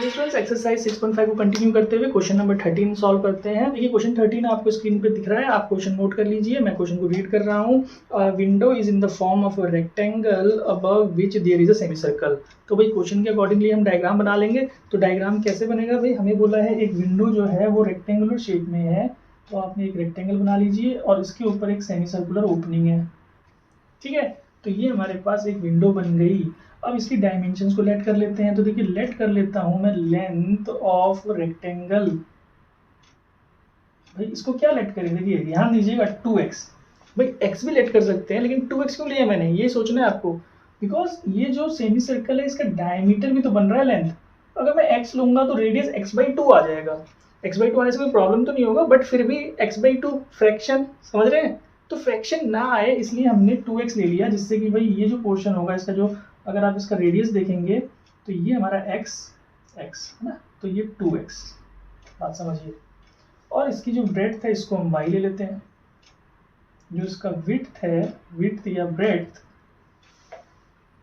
Students exercise 6.5 को continue करते हुए क्वेश्चन नंबर 13 सॉल्व करते हैं। देखिए क्वेश्चन 13 आपको स्क्रीन पे दिख रहा है, आप क्वेश्चन नोट कर लीजिए। मैं क्वेश्चन को रीड कर रहा हूँ। Window is in the form of a rectangle above which there is a semicircle. तो भाई क्वेश्चन के अकॉर्डिंगली हम डायग्राम बना लेंगे। तो डायग्राम कैसे बनेगा भाई, हमें बोला है एक विंडो जो है वो रेक्टेंगुलर शेप में है, तो आपने एक रेक्टेंगल बना लीजिए और इसके ऊपर एक सेमी सर्कुलर ओपनिंग है। ठीक है, तो ये हमारे पास एक विंडो बन गई। अब इसकी डायमेंशंस को लेट कर लेते हैं। तो देखिए लेट कर लेता हूं मैं लेंथ ऑफ रेक्टेंगल। भाई इसको क्या लेट करें, देखिए ध्यान दीजिएगा 2x। भाई x भी लेट कर सकते हैं, लेकिन 2x क्यों लिया मैंने, ये सोचना है आपको। बिकॉज ये जो सेमी सर्कल है इसका डायमीटर भी तो बन रहा है लेंथ। अगर मैं x लूंगा तो रेडियस x/2 आ जाएगा। x/2 आने से कोई प्रॉब्लम तो नहीं होगा, बट फिर भी x/2 फ्रैक्शन, समझ रहे हैं। तो फ्रैक्शन ना आए इसलिए हमने 2x ले लिया, जिससे कि भाई ये जो पोर्शन होगा इसका, जो अगर आप इसका रेडियस देखेंगे तो ये हमारा x है ना, तो ये 2x। बात समझिए। और इसकी जो ब्रेड्थ है इसको हम y ले लेते हैं, जो इसका विड्थ है, विड्थ या ब्रेड्थ,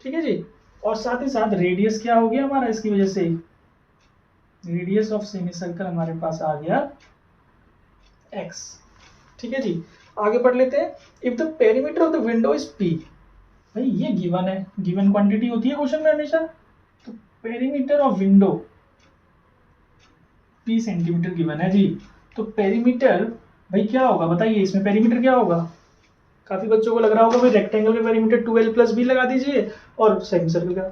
ठीक है जी। और साथ ही साथ रेडियस क्या हो गया हमारा, इसकी वजह से रेडियस ऑफ सेमी सर्कल हमारे पास आ गया x। ठीक है जी, आगे पढ़ लेते हैं। If the perimeter of the window is p, भाई ये गिवन है, गिवन क्वांटिटी होती है क्वेश्चन में हमेशा। तो perimeter of window p centimetre given है जी। तो पेरीमीटर भाई क्या होगा बताइए, इसमें पेरीमीटर क्या होगा। काफी बच्चों को लग रहा होगा भाई रेक्टेंगल का पेरीमीटर 2l+b लगा दीजिए और सेमी सर्कल का।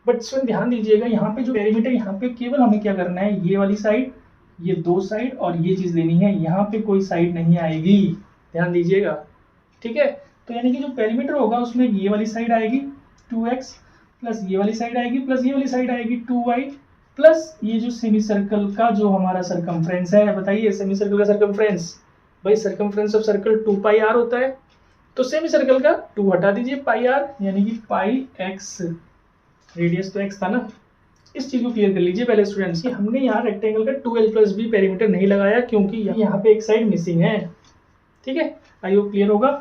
बट इसमें ध्यान दीजिएगा, यहाँ पे जो पेरीमीटर, यहाँ पे केवल हमें क्या करना है, ये वाली साइड, ये दो साइड और ये चीज लेनी है। यहाँ पे कोई साइड नहीं आएगी, ध्यान दीजिएगा। ठीक है, तो यानी कि जो पेरीमीटर होगा उसमें ये वाली साइड आएगी 2x, प्लस ये वाली साइड आएगी, प्लस ये वाली साइड आएगी 2y, प्लस ये जो सेमी सर्कल का जो हमारा सरकमफ्रेंस है, बताइए सेमी सर्कल का सरकमफ्रेंस। भाई सरकमफ्रेंस ऑफ सर्कल 2πr होता है, तो सेमी सर्कल का 2 हटा दीजिए, πr यानी कि πx। रेडियस तो x था ना। इस चीज को क्लियर कर लीजिए पहले स्टूडेंट्स, कि हमने यहाँ रेक्टेंगल का 2l+b पेरीमीटर नहीं लगाया क्योंकि यहाँ पे एक साइड मिसिंग है। ठीक है, आई होप क्लियर होगा।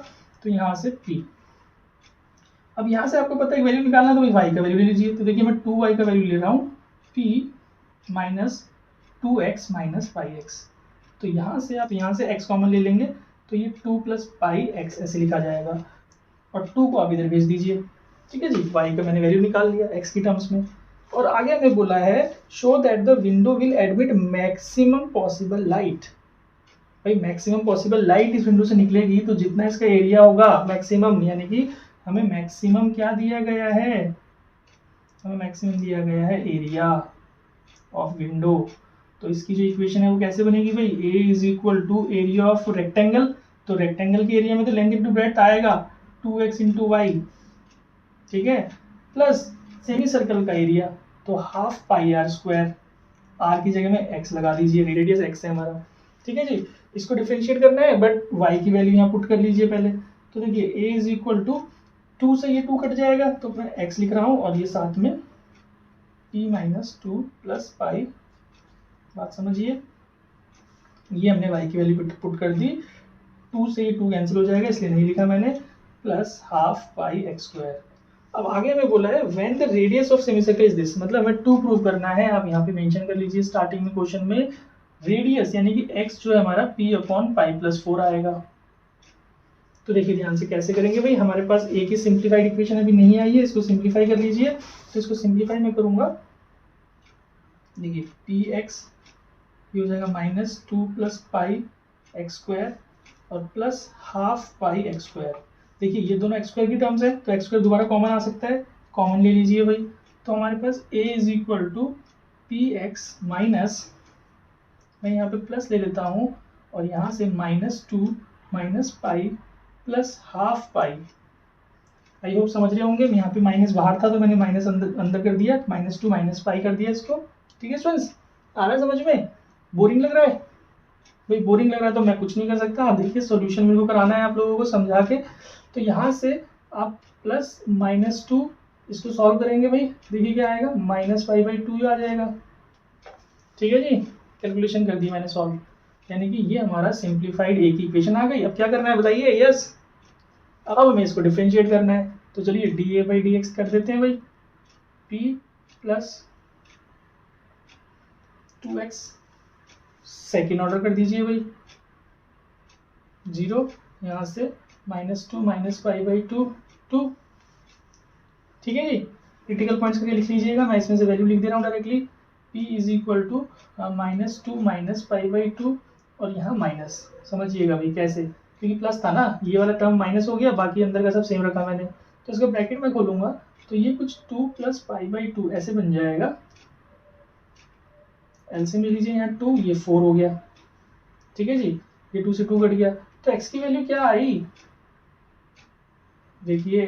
तो यहाँ से p, अब यहाँ से आपको पता है वैल्यू निकालना, तो y का वैल्यू ले लीजिए। तो देखिए मैं 2y का वैल्यू ले रहा हूँ, p minus 2x minus πx। तो यहाँ से x कॉमन ले लेंगे, तो ये 2 + πx ऐसे लिखा जाएगा, और 2 को आप इधर भेज दीजिए। ठीक है जी, y का मैंने वैल्यू निकाल लिया x की टर्म्स में। और आगे हमें बोला है show that the window will admit maximum possible light. भाई मैक्सिमम पॉसिबल लाइट इस विंडो से निकलेगी, तो जितना इसका एरिया होगा मैक्सिमम, यानी कि हमें मैक्सिमम क्या दिया गया है, हमें मैक्सिमम दिया गया है एरिया ऑफ विंडो। तो इसकी जो इक्वेशन है वो कैसे बनेगी भाई, a = एरिया ऑफ रेक्टेंगल। तो रेक्टेंगल के एरिया में तो लेंथ इंटू ब्रेड्थ आएगा 2x × y, ठीक है, प्लस सेमी सर्कल का एरिया तो ½ πr², r की जगह में x लगा दीजिए, रेडियस x है हमारा। ठीक है जी, इसको डिफरेंशिएट करना है, बट y की वैल्यू यहाँ पुट कर लीजिए पहले। तो देखिए a = 2 से ये 2 कट जाएगा, तो मैं x लिख रहा हूँ और ये साथ में p - 2 + π। बात समझिए, ये हमने y की वैल्यू पुट कर दी, 2 से ये 2 कैंसिल हो जाएगा इसलिए नहीं लिखा मैंने, प्लस ½ πx²। अब आगे हमें बोला है when the radius of semi circle is this, मतलब हमें 2 प्रूव करना है। आप यहाँ पे मेंशन कर लीजिए स्टार्टिंग में क्वेश्चन में, रेडियस यानी कि x जो है हमारा p/π+4 आएगा। तो देखिए ध्यान से कैसे करेंगे भाई, हमारे पास एक ही सिंप्लीफाइड इक्वेशन अभी नहीं आई है, इसको सिंप्लीफाई कर लीजिए। तो इसको सिंप्लीफाई मैं करूंगा, देखिए px ये हो जाएगा -2 + πx² और प्लस ½ πx²। देखिए ये दोनों x² की टर्म्स है, तो x² दोबारा कॉमन आ सकता है, कॉमन ले लीजिए भाई। तो हमारे पास a = px माइनस, मैं यहाँ पे प्लस ले लेता हूँ और यहाँ से -2 - π + ½ π। आई होप समझ रहे होंगे, यहाँ पे माइनस बाहर था तो मैंने माइनस अंदर कर दिया, -2 - π कर दिया इसको। ठीक है स्टूडेंट्स, आ रहा है समझ में, बोरिंग लग रहा है भाई, बोरिंग लग रहा है तो मैं कुछ नहीं कर सकता। आप देखिए सॉल्यूशन मेरे को कराना है आप लोगों को समझा के। तो यहाँ से आप प्लस -2 इसको सॉल्व करेंगे भाई, देखिए क्या आएगा, -π/2 आ जाएगा। ठीक है जी, कैलकुलेशन कर दी मैंने सॉल्व, यानी कि ये हमारा सिंप्लीफाइड एक इक्वेशन आ गई। अब क्या करना है बताइए, यस अब हमें इसको डिफरेंशिएट करना है, तो चलिए D A by D x कर देते हैं भाई, P plus 2x, second order कर दीजिए भाई, 0 यहाँ से -2 माइनस पाई बाई 2, ठीक है जी। क्रिटिकल पॉइंट्स करके लिख लीजिएगा, मैं इसमें से वैल्यू लिख दे रहा हूँ directly, p is equal to -2 minus pi by 2 और यहाँ माइनस, समझिएगा भाई कैसे, क्योंकि प्लस था ना, ये वाला टर्म माइनस हो गया, बाकी अंदर का सब सेम रखा मैंने, तो इसका ब्रैकेट में खोलूंगा तो ये कुछ 2 प्लस पाई बाई 2 ऐसे बन जाएगा, एलसीएम ले लीजिए यहाँ 2, ये 4 हो गया, ठीक है जी, ये 2 से 2 कट गया, तो x की वैल्यू क्या आई, देखिए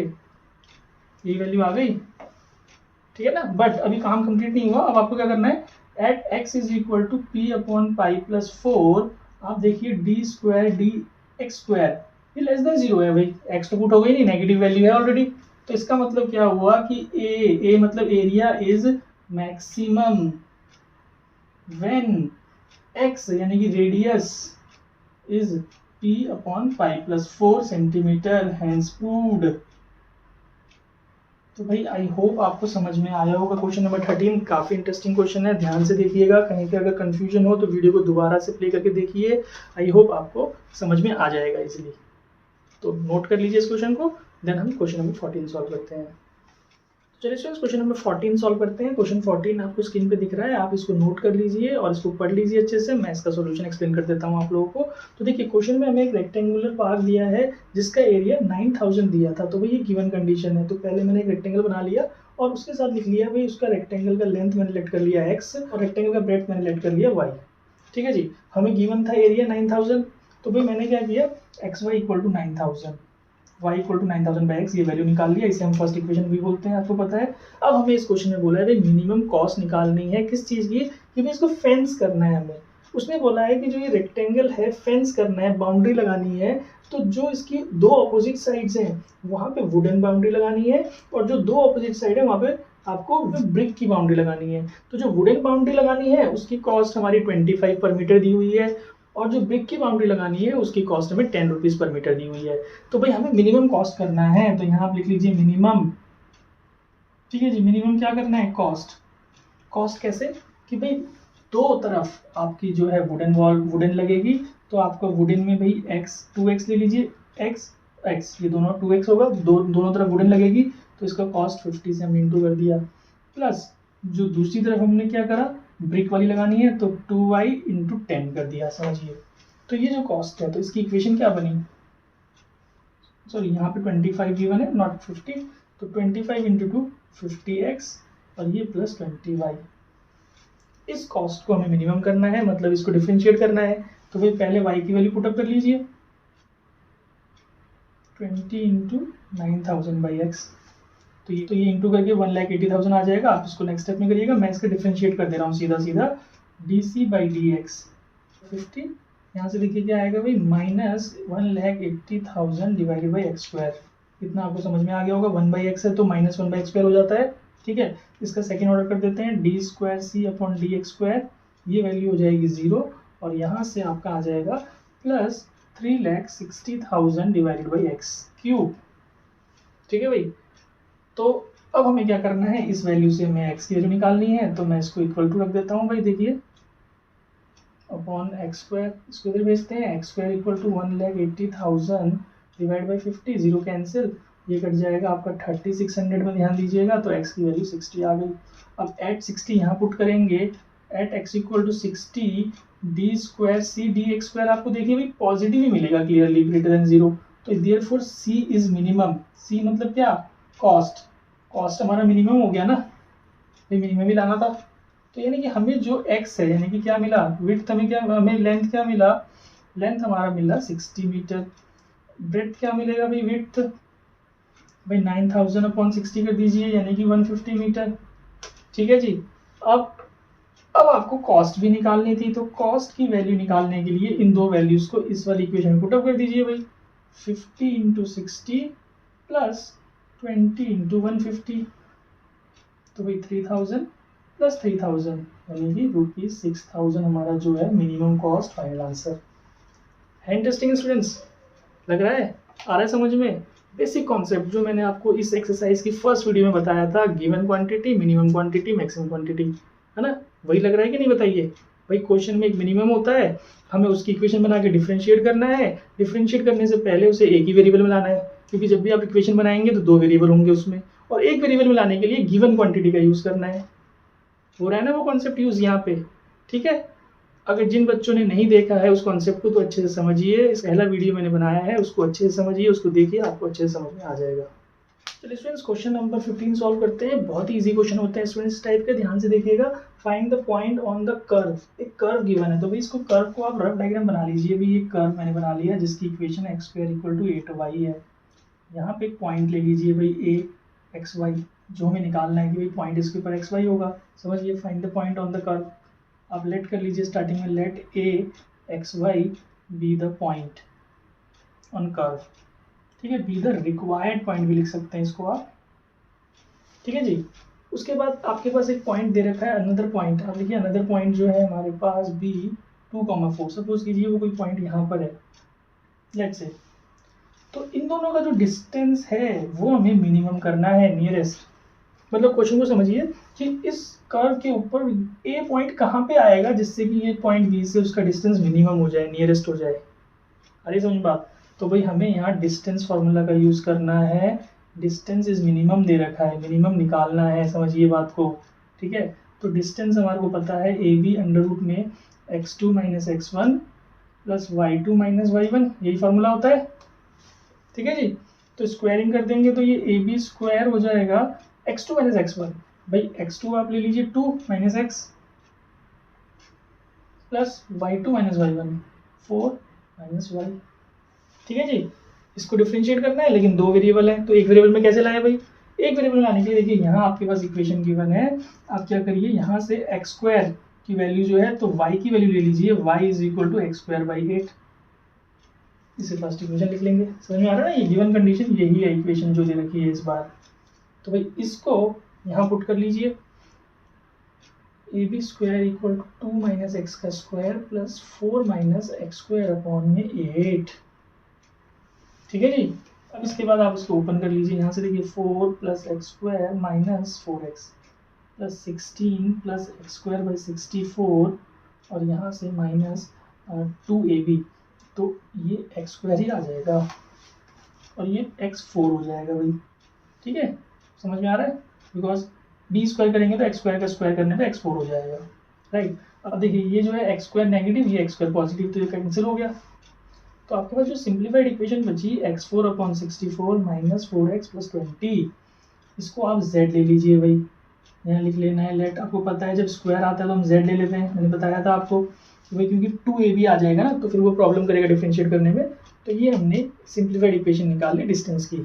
ये वैल्यू आ गई, ठीक है ना। बट अभी काम कंप्लीट नहीं हुआ, अब आपको क्या करना है, at x is equal to P upon pi plus 4, आप देखिए D square D x square, ये लेस देन 0 है भाई, x तो पुट हो गई नहीं, नेगेटिव वैल्यू है ऑलरेडी, तो इसका मतलब क्या हुआ कि ए मतलब area is maximum when x यानी कि radius is p upon pi plus 4 centimetre, hence proved. तो भाई आई होप आपको समझ में आया होगा। क्वेश्चन नंबर 13 काफ़ी इंटरेस्टिंग क्वेश्चन है, ध्यान से देखिएगा, कहीं पे अगर कंफ्यूजन हो तो वीडियो को दोबारा से प्ले करके देखिए, आई होप आपको समझ में आ जाएगा इजीली। तो नोट कर लीजिए इस क्वेश्चन को, देन हम क्वेश्चन नंबर 14 सॉल्व करते हैं। चलिए स्टूडेंट्स क्वेश्चन नंबर 14 सॉल्व करते हैं। क्वेश्चन 14 आपको स्क्रीन पे दिख रहा है, आप इसको नोट कर लीजिए और इसको पढ़ लीजिए अच्छे से, मैं इसका सॉल्यूशन एक्सप्लेन कर देता हूँ आप लोगों को। तो देखिए क्वेश्चन में हमें एक रेक्टेंगुलर पार्क दिया है जिसका एरिया 9000 दिया था, तो भाई ये गिवन कंडीशन है, तो पहले मैंने एक रेक्टेंगल बना लिया और उसके साथ लिख लिया भाई उसका रेक्टेंगल का लेंथ मैंने लेट कर लिया x और रेक्टेंगल का ब्रेड्थ मैंने लेट कर लिया y, ठीक है जी। हमें गिवन था एरिया 9000, तो भाई मैंने क्या किया, X Y equal to 9000, y equal to 9000 by X, ये वैल्यू निकाल लिया, इसे हम फर्स्ट इक्वेशन भी बोलते हैं, आपको पता है। अब हमें इस क्वेश्चन में बोला है मिनिमम कॉस्ट निकालनी है, किस चीज़ की, कि इसको फेंस करना है हमें। उसने बोला है कि जो ये रेक्टेंगल है फेंस करना है, बाउंड्री लगानी है, तो जो इसकी दो अपोजिट साइड्स हैं वहाँ पे वुडन बाउंड्री लगानी है और जो दो अपोजिट साइड है वहाँ पे आपको ब्रिक की बाउंड्री लगानी है। तो जो वुडन बाउंड्री लगानी है उसकी कॉस्ट हमारी 25 पर मीटर दी हुई है और जो ब्रिक की बाउंड्री लगानी है उसकी कॉस्ट हमें 10 रुपीज़ पर मीटर दी हुई है। तो भाई हमें मिनिमम कॉस्ट करना है, तो यहाँ आप लिख लीजिए मिनिमम, ठीक है जी। मिनिमम क्या करना है, कॉस्ट। कॉस्ट कैसे, कि भाई दो तरफ आपकी जो है वुडन वॉल वुडन लगेगी, तो आपका वुडन में भाई x 2x ले लीजिए, x x ये दोनों 2x होगा, दोनों तरफ वुडन लगेगी, तो इसका कॉस्ट 50 से हमने इंटू कर दिया, प्लस जो दूसरी तरफ हमने क्या करा, ब्रिक वाली लगानी है, तो 2y इंटू 10 कर दिया, समझिए। तो ये जो कॉस्ट है, तो इसकी इक्वेशन क्या बनी, सॉरी यहाँ पे 25 गिवन है नॉट 50, तो 25 इंटू 2 50x और ये प्लस 20y। इस कॉस्ट को हमें मिनिमम करना है, मतलब इसको डिफरेंशिएट करना है, तो भाई पहले y की वैल्यू पुटअप कर लीजिए, 20 इंटू 9000 बाई एक्स, तो ये इंटू करके 1,80,000 आ जाएगा। आप इसको नेक्स्ट स्टेप में करिएगा, मैं इसका डिफरेंशिएट कर दे रहा हूँ सीधा सीधा, डी बाई डी एक्स 50, यहाँ से देखिए क्या आएगा भाई, minus 1,80,000 divided by x square. इतना आपको समझ में आ गया होगा, 1 बाई एक्स है तो माइनस 1 बाई एक्स स्क्वायर हो जाता है, ठीक है। इसका सेकेंड ऑर्डर कर देते हैं, डी स्क्वायर सी अपॉन डी एक्स स्क्वायर, ये वैल्यू हो जाएगी 0 और यहाँ से आपका आ जाएगा plus 3,60,000 divided by x cube, ठीक है भाई। तो अब हमें क्या करना है, इस वैल्यू से हमें x की वैल्यू निकालनी है, तो मैं इसको इक्वल टू रख देता हूँ भाई, देखिए अपॉन एक्स स्क्वायर, इसको इधर भेजते हैं, X square equal to 1,80,000 divide by 50, zero cancel, ये कट जाएगा आपका 3600 में, ध्यान दीजिएगा, तो x की वैल्यू 60 आ गई। अब एट 60 यहाँ पुट करेंगे, at x equal to 60 D square C D x square, आपको देखिए भाई पॉजिटिव ही मिलेगा क्लियरली, ग्रेटर देन 0, तो therefore c is minimum. c मतलब क्या, कॉस्ट, कॉस्ट हमारा मिनिमम हो गया ना, ये मिनिमम ही लाना था, तो यानी कि हमें जो x है, यानी कि क्या मिला, विड्थ हमें क्या, हमें लेंथ क्या मिला, लेंथ हमारा मिला 60 मीटर, ब्रेड्थ क्या मिलेगा भाई, विड्थ भाई 9000 अपॉन 60 कर दीजिए, यानी कि 150 मीटर, ठीक है जी। अब आपको कॉस्ट भी निकालनी थी, तो कॉस्ट की वैल्यू निकालने के लिए इन दो वैल्यूज को इस वाली इक्वेशन में पुटअप कर दीजिए भाई, 50 इंटू 60 प्लस 20 इंटू 150, तो भाई 3000 प्लस 3000 यानी कि ₹6000 हमारा जो है मिनिमम कॉस्ट फाइनल आंसर है। इंटरेस्टिंग स्टूडेंट्स, लग रहा है, आ रहा है समझ में। बेसिक कॉन्सेप्ट जो मैंने आपको इस एक्सरसाइज की फर्स्ट वीडियो में बताया था, given quantity, minimum quantity, maximum quantity, है ना, वही लग रहा है कि नहीं बताइए। भाई क्वेश्चन में एक मिनिमम होता है, हमें उसकी इक्वेशन बना के डिफरेंशिएट करना है। डिफरेंशिएट करने से पहले उसे एक ही वेरिएबल में लाना है, क्योंकि जब भी आप इक्वेशन बनाएंगे तो दो वेरिएबल होंगे उसमें, और एक वेरिएबल में लाने के लिए गिवन क्वांटिटी का यूज़ करना है। हो रहा है ना वो कॉन्सेप्ट यूज़ यहाँ पे, ठीक है। अगर जिन बच्चों ने नहीं देखा है उस कॉन्सेप्ट को तो अच्छे से समझिए, इस पहला वीडियो मैंने बनाया है उसको अच्छे से समझिए, उसको देखिए, आपको अच्छे से समझ में आ जाएगा। चलिए स्टूडेंट्स, क्वेश्चन नंबर 15 सॉल्व करते हैं। बहुत ही इजी क्वेश्चन होता है स्टूडेंट्स, इस टाइप का ध्यान से देखिएगा। Find the point on the curve. एक कर्व गिवन है, तो भाई इसको कर्व को आप रफ डायग्राम बना लीजिए। भाई ये कर्व मैंने बना लिया जिसकी equation x square equal to 8y है। यहाँ पे एक पॉइंट ले लीजिए भाई a x y, जो हमें निकालना है कि भाई पॉइंट इसके ऊपर x y होगा। समझिए, find the point on the curve. आप लेट कर लीजिए स्टार्टिंग में, let a x y be the point on curve, ठीक है। बी द रिक्वायर्ड पॉइंट भी लिख सकते हैं इसको आप, ठीक है जी। उसके बाद आपके पास एक पॉइंट दे रखा है, अनदर पॉइंट। आप देखिए अनदर पॉइंट जो है हमारे पास b 2,4, सपोज कीजिए वो कोई पॉइंट यहाँ पर है, लेट्स से। तो इन दोनों का जो डिस्टेंस है वो हमें मिनिमम करना है, नियरेस्ट। मतलब क्वेश्चन को समझिए कि इस कर्व के ऊपर ए पॉइंट कहाँ पे आएगा जिससे कि ये पॉइंट बी से उसका डिस्टेंस मिनिमम हो जाए, नियरेस्ट हो जाए। अरे समझ बात। तो भाई हमें यहाँ डिस्टेंस फार्मूला का यूज़ करना है। डिस्टेंस इज मिनिमम दे रखा है, मिनिमम निकालना है, समझिए बात को, ठीक है। तो डिस्टेंस हमारे को पता है ए बी अंडर रूट में x2 minus x1 plus y2 minus y1, यही फार्मूला होता है, ठीक है जी। तो स्क्वायरिंग कर देंगे तो ये ए बी स्क्वायर हो जाएगा x2 माइनस x1। भाई x2 आप ले लीजिए 2 minus x plus y2 minus y1 4 minus y, ठीक है जी। इसको डिफरेंशिएट करना है, लेकिन दो वेरिएबल है तो एक वेरिएबल में कैसे लाए भाई। एक वेरिएबल में लाने के लिए देखिए यहाँ आपके पास इक्वेशन गिवन है। आप क्या करिए, यहाँ से x स्क्वायर की वैल्यू जो है तो y की वैल्यू ले लीजिए, y is equal to x square by 8। इसे फर्स्ट इक्वेशन लिख लेंगे। समझ में आ रहा है ना, ये गिवन कंडीशन यही है इक्वेशन जो दे रखी है इस बार। तो भाई इसको यहाँ पुट कर लीजिए, A B square equal to 2 minus x का square plus 4 minus x square upon में 8, ठीक है जी। अब इसके बाद आप इसको ओपन कर लीजिए, यहाँ से देखिए 4 plus x square minus 4x plus 16 plus x square by 64, और यहाँ से माइनस 2ab, तो ये एक्स स्क्वायर ही आ जाएगा और ये x4 हो जाएगा भाई, ठीक है। समझ में आ रहा है, बिकॉज b स्क्वायर करेंगे तो एक्स स्क्वायर का स्क्वायर करने पे x4 हो जाएगा, राइट। अब देखिए ये जो है एक्स स्क्वायर नेगेटिव, ये एक्स स्क्वायर पॉजिटिव, तो ये कैंसिल हो गया। तो आपके पास जो सिंप्लीफाइड इक्वेशन बची x4 upon 64 minus 4x plus 20, इसको आप z ले लीजिए भाई, यहाँ लिख लेना है लेट। आपको पता है जब स्क्वायर आता है तो हम z ले लेते हैं, मैंने बताया था आपको कि भाई क्योंकि 2ab आ जाएगा ना तो फिर वो प्रॉब्लम करेगा डिफरेंशिएट करने में। तो ये हमने सिंप्लीफाइड इक्वेशन निकाल ली डिस्टेंस की।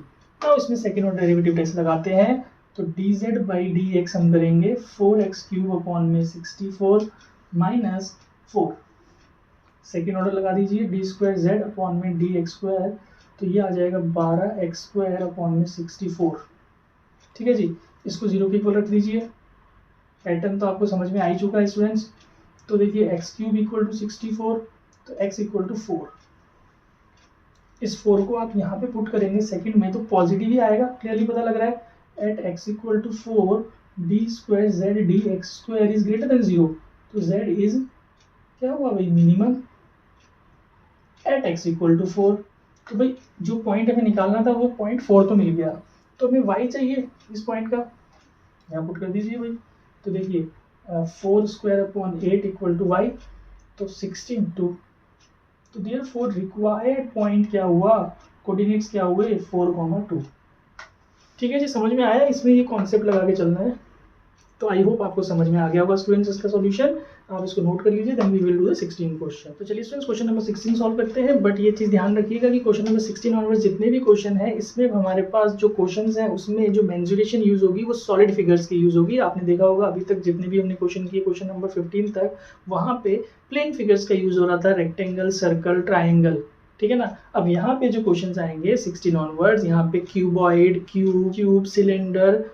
तो इसमें सेकेंड ऑर्डर डेरिवेटिव टेस्ट लगाते हैं। तो dz बाई dx हम करेंगे 4x क्यूब अपॉन में 64 माइनस 4, सेकेंड ऑर्डर लगा दीजिए, डी स्क्वायर जेड अपॉन में डी एक्स स्क्वायर, तो ये आ जाएगा 12x स्क्वायर अपॉन में 64, ठीक है जी। इसको जीरो के इक्वल रख दीजिए। पैटर्न तो आपको समझ में आ ही चुका है स्टूडेंट्स। तो देखिए एक्स क्यूब इक्वल टू 64, तो x इक्वल टू 4। इस 4 को आप यहाँ पे पुट करेंगे सेकंड में तो पॉजिटिव ही आएगा, क्लियरली पता लग रहा है। At x equal to 4 D square Z D x square is greater than 0, तो z इज क्या हुआ भाई, minimum at x equal to 4। तो भाई जो पॉइंट हमें निकालना था वो पॉइंट 4 तो मिल गया, तो हमें y चाहिए इस पॉइंट का, यहाँ पुट कर दीजिए भाई। तो देखिए 4 square upon 8 equal to y, तो 16 2। तो देयरफॉर रिक्वायर्ड पॉइंट क्या हुआ, कोऑर्डिनेट्स क्या हुए 4,2, ठीक है जी। समझ में आया, इसमें ये कॉन्सेप्ट लगा के चलना है। तो आई होप आपको समझ में आ गया होगा स्टूडेंट्स इसका सॉल्यूशन। आप इसको नोट कर लीजिए, then we will do the 16 question. तो चलिए स्टूडेंट्स क्वेश्चन नंबर 16 सॉल्व करते हैं। बट ये चीज़ ध्यान रखिएगा कि क्वेश्चन नंबर 16 ऑनवर्ड्स जितने भी क्वेश्चन है इसमें हमारे पास जो क्वेश्चंस हैं उसमें जो मेंसुरेशन यूज होगी वो सॉलिड फिगर्स की यूज होगी। आपने देखा होगा अभी तक जितने भी हमने क्वेश्चन किए क्वेश्चन नंबर 15 तक, वहाँ पे प्लेन फिगर्स का यूज हो रहा था, रेक्टेंगल, सर्कल, ट्राइंगल, ठीक है ना। अब यहाँ पे जो क्वेश्चन आएंगे 16 ऑनवर्ड्स, यहाँ पे क्यूबॉइड, क्यूब, सिलेंडर,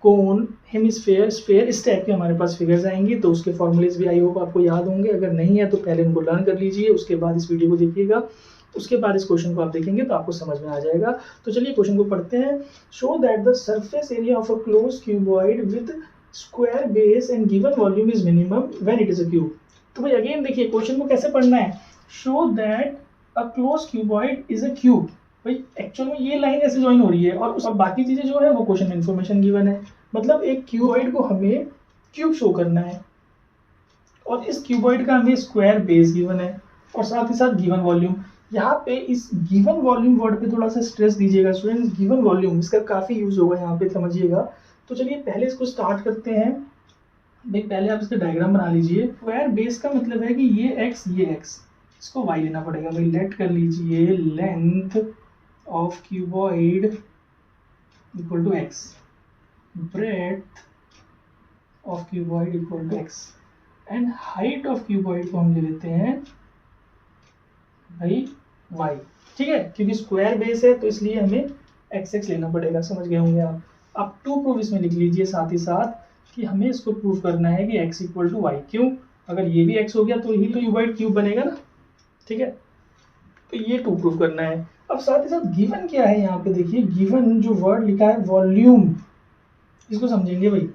कोन, हेमिस्फेयर, स्फेयर, इस टाइप के हमारे पास फिगर्स आएंगी। तो उसके फॉर्मूलेज भी आई होप आपको याद होंगे, अगर नहीं है तो पहले उनको लर्न कर लीजिए, उसके बाद इस वीडियो को देखिएगा। उसके बाद इस क्वेश्चन को आप देखेंगे तो आपको समझ में आ जाएगा। तो चलिए क्वेश्चन को पढ़ते हैं। Show that the surface area of a close cuboid with square base and given volume is minimum when it is a cube. तो भाई अगेन देखिए क्वेश्चन को कैसे पढ़ना है। Show that a close cuboid is a cube. भाई actual में ये लाइन ऐसे ज्वाइन हो रही है और बाकी चीजें जो है वो क्वेश्चन में इन्फॉर्मेशन गिवन है। मतलब एक क्यूबॉइड को हमें क्यूब शो करना है और इस क्यूबॉइड का हमें स्क्वायर बेस गिवन है और साथ ही साथ गिवन वॉल्यूम। यहाँ पे इस गिवन वॉल्यूम वर्ड पे थोड़ा सा स्ट्रेस दीजिएगा स्टूडेंट्स। गिवन वॉल्यूम इसका काफी यूज होगा यहाँ पे, समझिएगा। तो चलिए पहले इसको स्टार्ट करते हैं। भाई पहले आप इसका डायग्राम बना लीजिए। स्क्वायर बेस का मतलब है कि ये x ये x, इसको y लेना पड़ेगा। भाई लेट कर लीजिए length of cuboid equal to x, breadth of cuboid equal to x and height of cuboid को हम ले लेते हैं भाई y। ठीक है, क्योंकि स्क्वायर बेस है तो इसलिए हमें x लेना पड़ेगा। समझ गए होंगे आप। अब टू प्रूव इसमें लिख लीजिए साथ ही साथ कि हमें इसको प्रूव करना है कि x इक्वल टू वाई। क्यों? अगर ये भी x हो गया तो ही तो क्यूबॉइड क्यूब बनेगा ना। ठीक है, तो ये टू प्रूव करना है। अब साथ ही साथ गिवन क्या है यहाँ पे देखिए, गिवन जो वर्ड लिखा है वॉल्यूम, इसको समझेंगे भाई।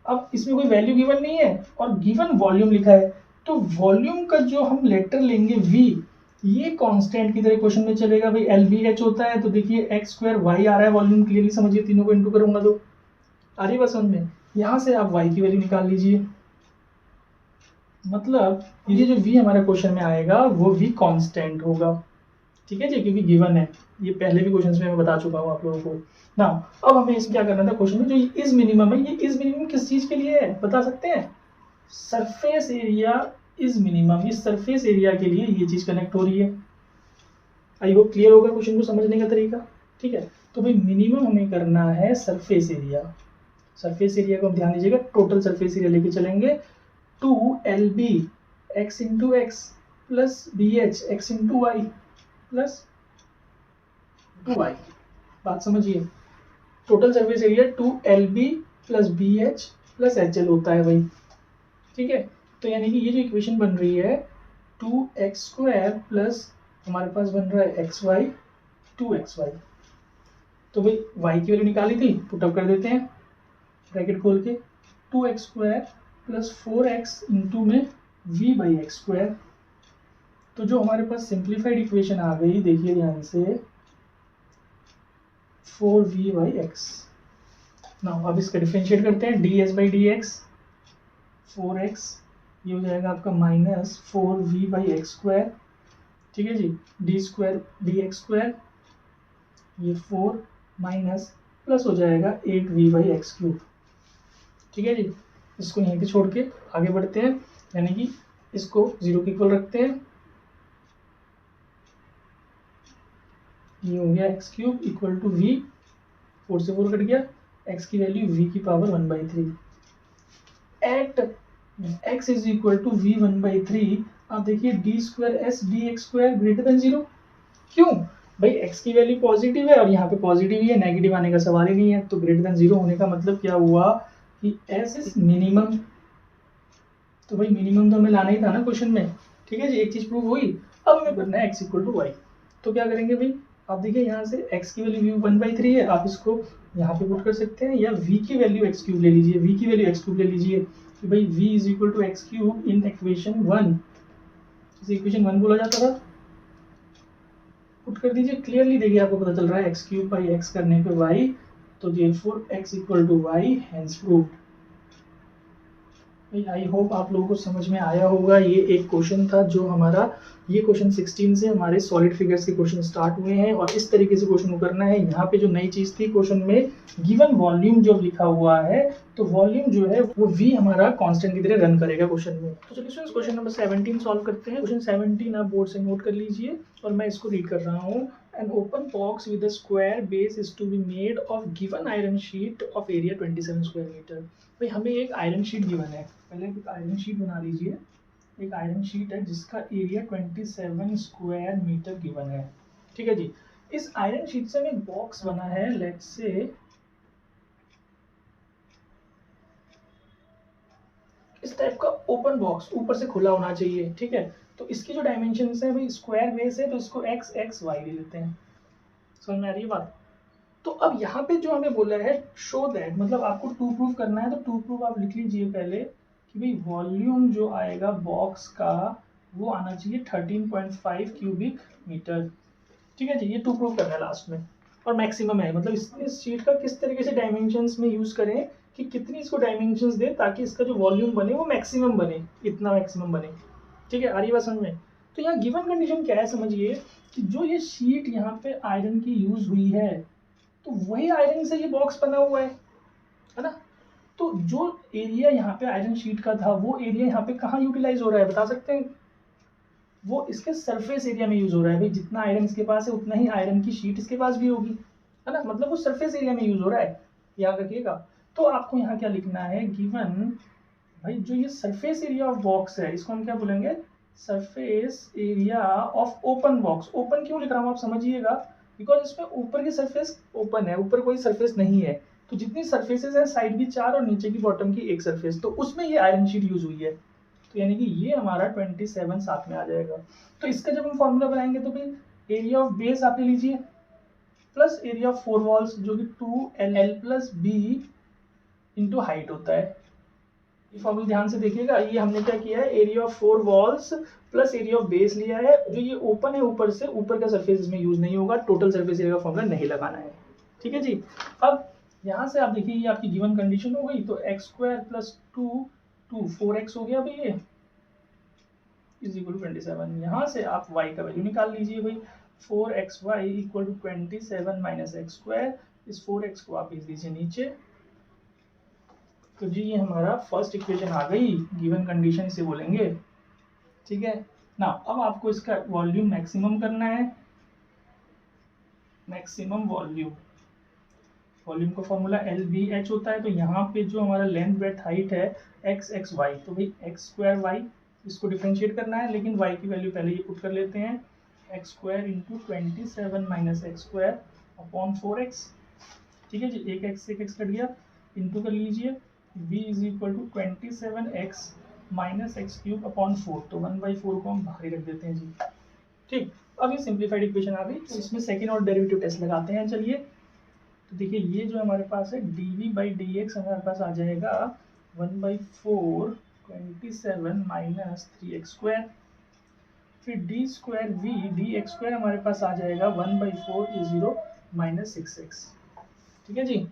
अब इसमें कोई वैल्यू गिवन नहीं है और गिवन वॉल्यूम लिखा है, तो वॉल्यूम का जो हम लेटर लेंगे v, ये कांस्टेंट की तरह क्वेश्चन में चलेगा। भाई एल बी एच होता है तो देखिए एक्स स्क्वायर वाई आ रहा है, वॉल्यूम क्लियरली समझिए। तीनों को इंटू करूंगा तो आ रही बात समझ में। यहाँ से आप y की वैल्यू निकाल लीजिए। मतलब ये जो v हमारे क्वेश्चन में आएगा वो v कांस्टेंट होगा। ठीक है जी, क्योंकि गिवन है। ये पहले भी क्वेश्चंस में मैं बता चुका हूँ आप लोगों को ना। अब हमें इसमें क्या करना था क्वेश्चन में, जो इज मिनिमम है, ये इज मिनिमम किस चीज के लिए है बता सकते हैं? Surface area is minimum. इस सरफेस एरिया के लिए ये चीज कनेक्ट हो रही है। आई होप क्लियर होगा क्वेश्चन को समझने का तरीका। ठीक है, तो भाई मिनिमम हमें करना है सरफेस एरिया। सरफेस एरिया को हम ध्यान दीजिएगा, टोटल सरफेस एरिया लेके चलेंगे। 2LB x into X plus BH x into Y plus 2y। बात समझिए, total surface area 2LB plus BH plus HL होता है भाई। ठीक है, तो यानी कि ये जो इक्वेशन बन रही है 2x स्क्वायर प्लस हमारे पास बन रहा है xy 2xy। तो भाई y की वैल्यू निकाली थी, पुटअप कर देते हैं ब्रैकेट खोल के। 2x square plus 4x into में v बाई एक्स स्क्वायर। तो जो हमारे पास सिंप्लीफाइड इक्वेशन आ गई, देखिए ध्यान से, 4v बाई एक्स। नाउ अब इसका डिफरेंशिएट करते हैं, ds by D x 4x, ये हो जाएगा आपका minus 4v by x square. ठीक है जी, D square D x square, ये 4 माइनस प्लस हो जाएगा 8v बाई एक्स क्यूब। ठीक है जी, इसको यहीं पे छोड़ के आगे बढ़ते हैं, यानी कि इसको 0 के इक्वल रखते हैं। ये हो गया X cube equal to v, 4 से 4 कट गया, x की वैल्यू v की power 1/3 at x is equal to v 1/3। आप देखिए D square S D x square greater than 0। क्यों भाई? x की वैल्यू पॉजिटिव है और यहाँ पे पॉजिटिव ही है, नेगेटिव आने का सवाल ही नहीं है। तो ग्रेटर देन 0 होने का मतलब क्या हुआ कि s इज मिनिमम। तो भाई मिनिमम तो हमें लाना ही था ना क्वेश्चन में। ठीक है जी, एक चीज प्रूव हुई। अब हमें करना है x इक्वल टू वाई। तो क्या करेंगे भाई, आप देखिए यहाँ से x की वैल्यू 1/3 है, आप इसको यहाँ पे पुट कर सकते हैं, या v की वैल्यू x क्यूब ले लीजिए। v की वैल्यू x क्यूब ले लीजिए कि भाई v is equal to X cube in equation 1। इसे इक्वेशन 1 बोला जाता था। पुट कर दीजिए, क्लियरली देखिए आपको पता चल रहा है x क्यूब बाई x करने पे y, तो therefore x equal to Y, hence proved. I hope आप लोगों को समझ में आया होगा। ये एक क्वेश्चन था जो हमारा, ये क्वेश्चन 16 से हमारे सॉलिड फिगर्स के क्वेश्चन स्टार्ट हुए हैं और इस तरीके से क्वेश्चन को करना है। यहाँ पे जो नई चीज थी क्वेश्चन में, गिवन वॉल्यूम जो लिखा हुआ है, तो वॉल्यूम जो है वो v हमारा कांस्टेंट की तरह रन करेगा क्वेश्चन में। तो चलिए स्टूडेंट्स क्वेश्चन नंबर 17 सॉल्व करते हैं। क्वेश्चन 17 आप बोर्ड से नोट कर लीजिए और मैं इसको रीड कर रहा हूँ। An open box with a square base is to be made of given iron sheet of area 27 square meter। भाई हमें एक आयरन शीट गिवन है, पहले एक आयरन शीट बना लीजिए। एक आयरन शीट है जिसका एरिया 27 स्क्वायर मीटर गिवन है। ठीक है जी, इस आयरन शीट से हमें बॉक्स बना है, लेट्स से इस टाइप का ओपन बॉक्स ऊपर से खुला होना चाहिए, ठीक है। तो इसकी जो डायमेंशंस है भाई स्क्वायर बेस है, तो इसको एक्स एक्स वाई ले लेते हैं। समझ में आ रही है बात? तो अब यहाँ पे जो हमें बोला है शो दैट, मतलब आपको टू प्रूव करना है, तो टू प्रूव आप लिख लीजिए पहले कि भाई वॉल्यूम जो आएगा बॉक्स का वो आना चाहिए 13.5 क्यूबिक मीटर, ठीक है जी। ये टू प्रूव करना है लास्ट में। और मैक्सिमम है, मतलब इस शीट का किस तरीके से डायमेंशंस में यूज करें कि कितनी इसको डायमेंशंस दे ताकि इसका जो वॉल्यूम बने वो मैक्सिमम बने, इतना मैक्सिमम बने, ठीक है। आ रही बात समझ में? तो यहाँ गिवन कंडीशन क्या है समझिए कि जो ये शीट यहाँ पे आयरन की यूज हुई है, तो वही आयरन से ये बॉक्स बना हुआ है ना। तो जो एरिया यहाँ पे आयरन शीट का था वो एरिया यहाँ पे कहाँ यूटिलाइज हो रहा है बता सकते हैं? वो इसके सरफेस एरिया में यूज हो रहा है भाई। जितना आयरन इसके पास है उतना ही आयरन की शीट इसके पास भी होगी, है ना। मतलब वो सरफेस एरिया में यूज हो रहा है, याद रखिएगा। तो आपको यहाँ क्या लिखना है, गिवन भाई जो ये सरफेस एरिया ऑफ बॉक्स है इसको हम क्या बोलेंगे, surface area of open box. Open क्यों लिख रहा हूँ आप समझिएगा, बिकॉज इसमें ऊपर की सरफेस ओपन है, ऊपर कोई सरफेस नहीं है। तो जितनी सरफेसेस है साइड की 4 और नीचे की बॉटम की एक सरफेस, तो उसमें ये आयरन शीट यूज हुई है। तो यानी कि ये हमारा 27 साथ में आ जाएगा। तो इसका जब हम फॉर्मूला बनाएंगे तो फिर एरिया ऑफ बेस आप ले लीजिए प्लस एरिया ऑफ 4 वॉल्स जो कि 2l plus b into height होता है। ये फॉर्मूला ध्यान से देखिएगा। ये हमने क्या किया है, area of 4 walls plus area of base लिया है। जो ये ओपन है ऊपर से, ऊपर का सरफेस इसमें यूज नहीं होगा, टोटल सरफेस एरिया का फॉर्मूला नहीं लगाना है, ठीक है जी। अब यहाँ से आप देखिए ये आपकी गिवन कंडीशन हो गई। तो एक्स स्क्वायर प्लस 4x हो गया भाई, ये इज इक्वल टू 27। यहाँ से आप y का वैल्यू निकाल लीजिए भाई, 4xy equal to 27 minus x square. इस 4x को आप भेज दीजिए नीचे। तो जी ये हमारा फर्स्ट इक्वेशन आ गई, गिवन कंडीशन इसे बोलेंगे, ठीक है ना। अब आपको इसका वॉल्यूम मैक्सिमम करना है, मैक्सिमम वॉल्यूम। वॉल्यूम का फॉर्मूला LBH होता है। तो यहाँ पे जो हमारा लेंथ ब्रेड्थ हाइट है x x y, तो भाई x स्क्वायर y, इसको डिफरेंशिएट करना है, लेकिन y की वैल्यू पहले ये पुट कर लेते हैं, x square into 27 minus x square upon 4x, ठीक है जी। एक x कट गया, इंटू कर लीजिए, v is equal to 27x minus X cube upon 4। तो 1/4 को हम बाहर ही रख देते हैं जी, ठीक। अब ये सिंप्लीफाइड इक्वेशन आ गई। तो इसमें सेकेंड और डेरिवेटिव टेस्ट लगाते हैं, चलिए। तो देखिए ये जो हमारे पास है dv/dx हमारे पास आ जाएगा 1/4 27 माइनस 3x स्क्वायर। फिर d square v dx square हमारे पास आ जाएगा 1/4 is 0 माइनस 6x, ठीक है जी।